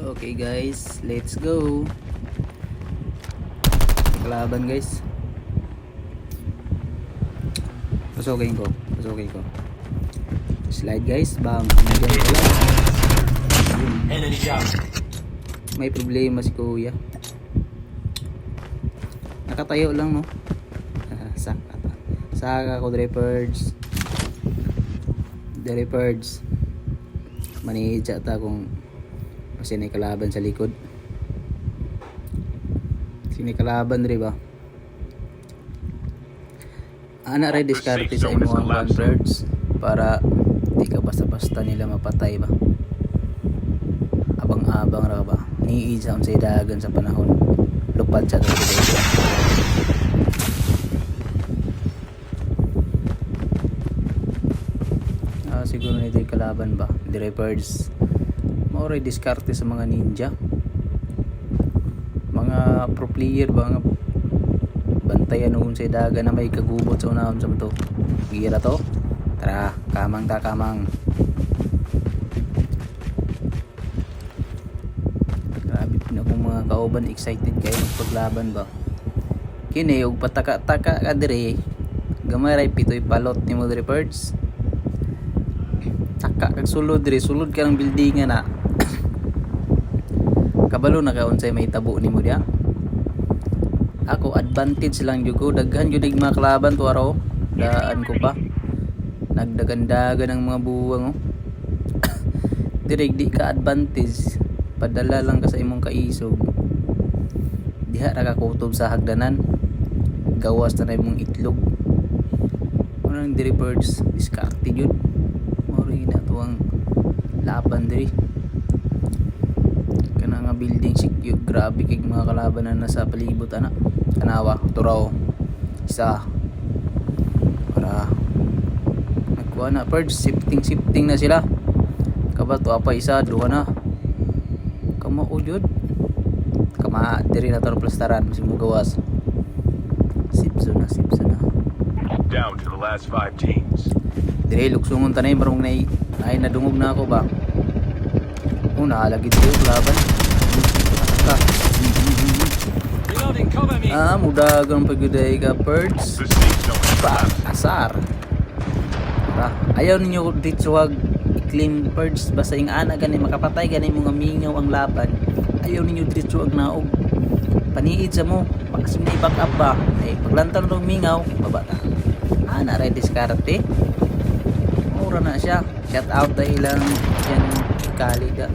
Okay guys, let's go. Kalaban guys. Pasukin ko. Slide guys, bang. Nandiyan pala. Enemy down. May problema si kuya. Nakatayo lang no. Saka ko Drepards. Manidya ta kung sino kalaban sa likod. Sino kalaban rin ba? Ana rin diskarte sa imo ang Drepards para di ka basta-basta nila mapatay ba. Abang-abang ra ba. Niisa sa dagan sa panahon. Lupad sa dito. Siguro nito yung kalaban ba? Drepards. Maoray diskarte sa mga ninja. Mga pro player ba nga bantayan noon sa daga na may kagubot sa unahon sa to. Gira to. Tara, kamang. Grabe na kung mga kauban excited kayo magpaglaban ba. Kini og pataka-taka ka dire. Gamay ray pitoy palot ni mo Drepards. Taka kag sulod dire, sulod ka ng buildingan na. Kabalo na ka unsay may tabo nimo dia. Ako advantage lang jud ko, daghan jud mga kalaban to araw. Daan ko pa. Nagdagandagan ng mga buwang oh. Dire di ka advantage. Padala lang ka sa imong kaisog. Diha ra ka kutob sa hagdanan. Gawas na imong itlog. Unang Drepards diskarte jud. Na tuwang laban diri kana nga building secure. Grabe kay mga kalaban na nasa palibot ana tanawa turaw isa para nagkuha na Pards shifting na sila kabato apa isa duha na kamao jud kama diri na tor plastaran masig mo gawas sipso na Down to the last 5 teams. dire luksungon tanay marong nay nadungog na ako ba. Una lagi dito laban. Reloading, cover me. Mudagang pagguday ka Pards. Asar. Ayaw ninyo dito wag i-claim Pards basta yung ana gani makapatay gani mga mingaw ang laban. Ayaw ninyo dito wag naog. Paniid sa mo. Pakasim na i-back up ba. Ay paglantan ng mingaw babata. Ana ray diskarte. Mura na siya. Shout out dahil lang yan kaliga.